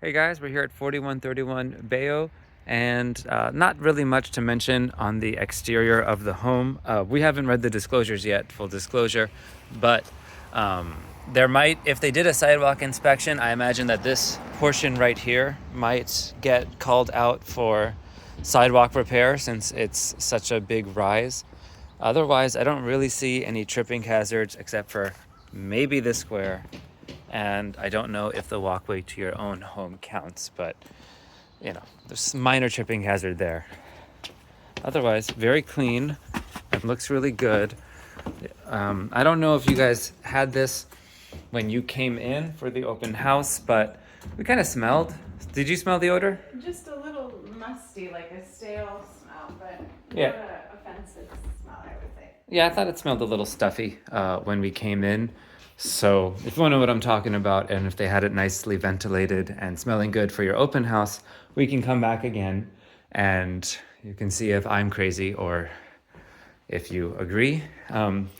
Hey guys, we're here at 4131 Bayo, and not really much to mention on the exterior of the home. We haven't read the disclosures yet, full disclosure, but there might, if they did a sidewalk inspection, I imagine that this portion right here might get called out for sidewalk repair since it's such a big rise. Otherwise, I don't really see any tripping hazards except for maybe this square, and I don't know if the walkway to your own home counts, but you know, there's minor tripping hazard there. Otherwise, very clean. It looks really good. I don't know if you guys had this when you came in for the open house, but we kind of smelled. Did you smell the odor? Just a little musty, like a stale smell, but Yeah. not an offensive smell, I would say. Yeah, I thought it smelled a little stuffy when we came in. So if you want to know what I'm talking about, and if they had it nicely ventilated and smelling good for your open house, we can come back again and you can see if I'm crazy or if you agree.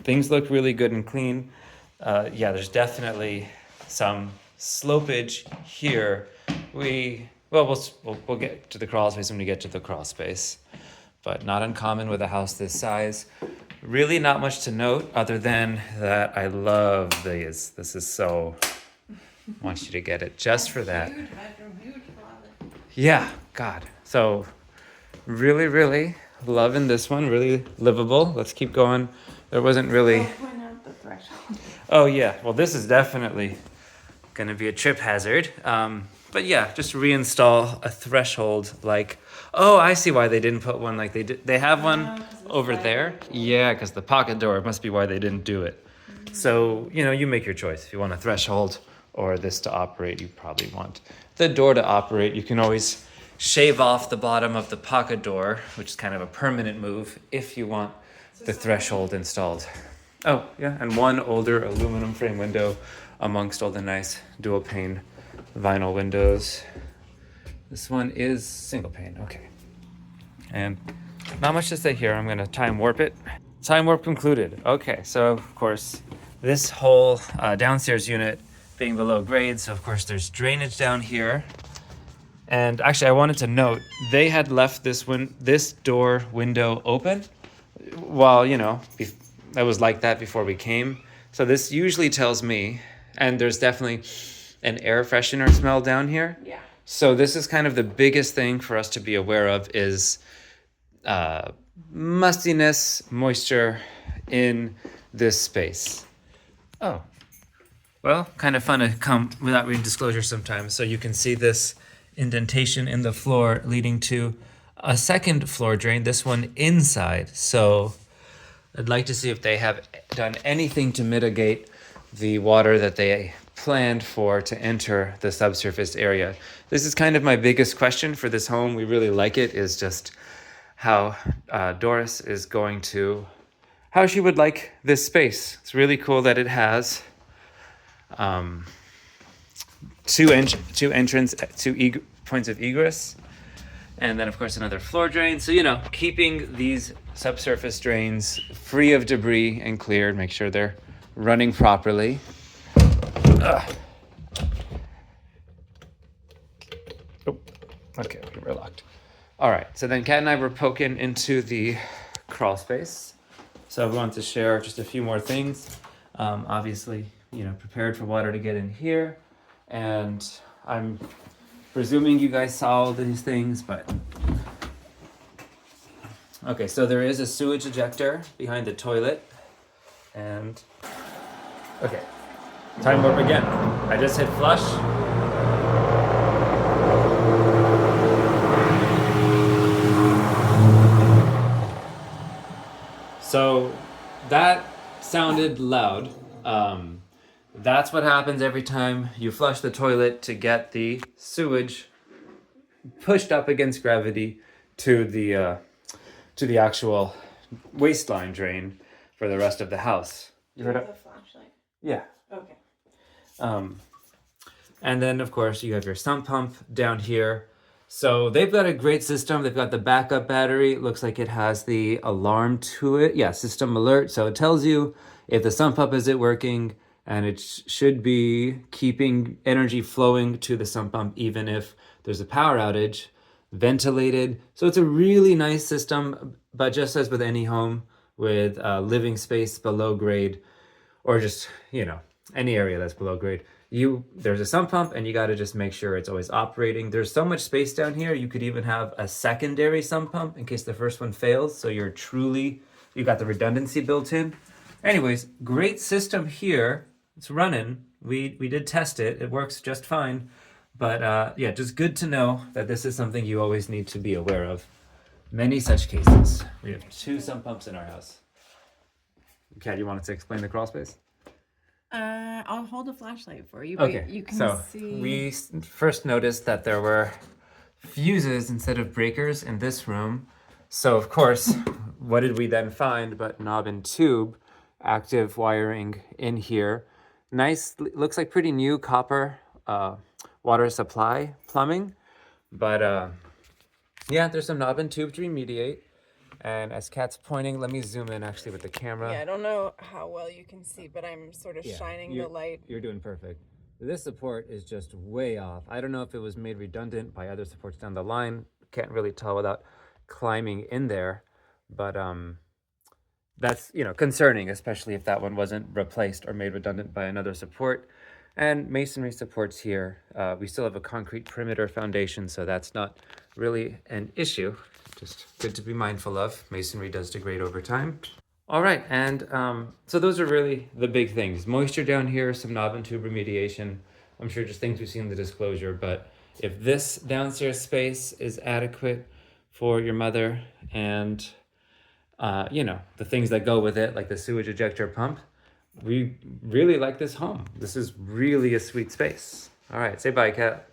Things look really good and clean. Yeah, there's definitely some slopage here. We'll get to the crawl space when we get to the crawl space, but not uncommon with a house this size. Really not much to note other than that I love these. This is so, I want you to get it just for that. Huge bedroom, huge closet. Yeah, God. So really loving this one, really livable. Let's keep going. There wasn't really, I'll point out the threshold. oh yeah, well this is definitely gonna be a trip hazard. But yeah, just reinstall a threshold like, oh, I see why they didn't put one like they did. They have one over there. Yeah, because the pocket door must be why they didn't do it. So, you know, you make your choice. If you want a threshold or this to operate, you probably want the door to operate. You can always shave off the bottom of the pocket door, which is kind of a permanent move if you want the threshold installed. Oh, yeah, and one older aluminum frame window amongst all the nice dual pane vinyl windows. This one is single pane, okay. And not much to say here. I'm gonna time warp it. Time warp concluded. Okay, so of course, this whole downstairs unit being below grade, so of course there's drainage down here. And actually, I wanted to note, they had left this door window open while, you know, that was like that before we came. So this usually tells me, and there's definitely an air freshener smell down here. Yeah. So this is kind of the biggest thing for us to be aware of is mustiness, moisture in this space. Oh, well, kind of fun to come without reading disclosure sometimes. So you can see this indentation in the floor leading to a second floor drain, this one inside. So I'd like to see if they have done anything to mitigate the water that they planned for to enter the subsurface area. This is kind of my biggest question for this home. We really like it, is just how Doris is going to, how she would like this space. It's really cool that it has two points of egress, and then of course another floor drain. So, you know, keeping these subsurface drains free of debris and cleared, make sure they're running properly. Oh, okay, we're locked. All right, so then Kat and I were poking into the crawl space. So we want to share just a few more things. Obviously, you know, prepared for water to get in here. And I'm presuming you guys saw all these things, but... Okay, so there is a sewage ejector behind the toilet. And... Okay, time warp again. I just hit flush. So that sounded loud. That's what happens every time you flush the toilet to get the sewage pushed up against gravity to the actual waistline drain for the rest of the house. You heard The it? flashlight. Yeah. Okay. And then of course you have your sump pump down here. So they've got a great system. They've got the backup battery. It looks like it has the alarm to it. Yeah, system alert. So it tells you if the sump pump isn't working, and it should be keeping energy flowing to the sump pump even if there's a power outage, ventilated. So it's a really nice system, but just as with any home with living space below grade, or just, you know, any area that's below grade, there's a sump pump and you got to just make sure it's always operating. There's so much space down here, you could even have a secondary sump pump in case the first one fails, so you got the redundancy built in. Anyways, great system here. It's running. We did test it. It works just fine. But yeah, just good to know that this is something you always need to be aware of. Many such cases. We have 2 sump pumps in our house. Kat, you wanted to explain the crawl space? I'll hold a flashlight for you. Okay, But you can so see. we first noticed that there were fuses instead of breakers in this room. So of course, what did we then find but knob and tube active wiring in here. Nice, looks like pretty new copper water supply plumbing. But yeah, there's some knob and tube to remediate. And as Kat's pointing, let me zoom in actually with the camera. Yeah, I don't know how well you can see, but I'm sort of shining the light. You're doing perfect. This support is just way off. I don't know if it was made redundant by other supports down the line. Can't really tell without climbing in there. But that's, you know, concerning, especially if that one wasn't replaced or made redundant by another support. And masonry supports here. We still have a concrete perimeter foundation, so that's not really an issue. Just good to be mindful of. Masonry does degrade over time. All right, and so those are really the big things. Moisture down here, some knob and tube remediation. I'm sure just things we see in the disclosure, but if this downstairs space is adequate for your mother and you know, the things that go with it, like the sewage ejector pump, we really like this home. This is really a sweet space. All right, say bye, Kat.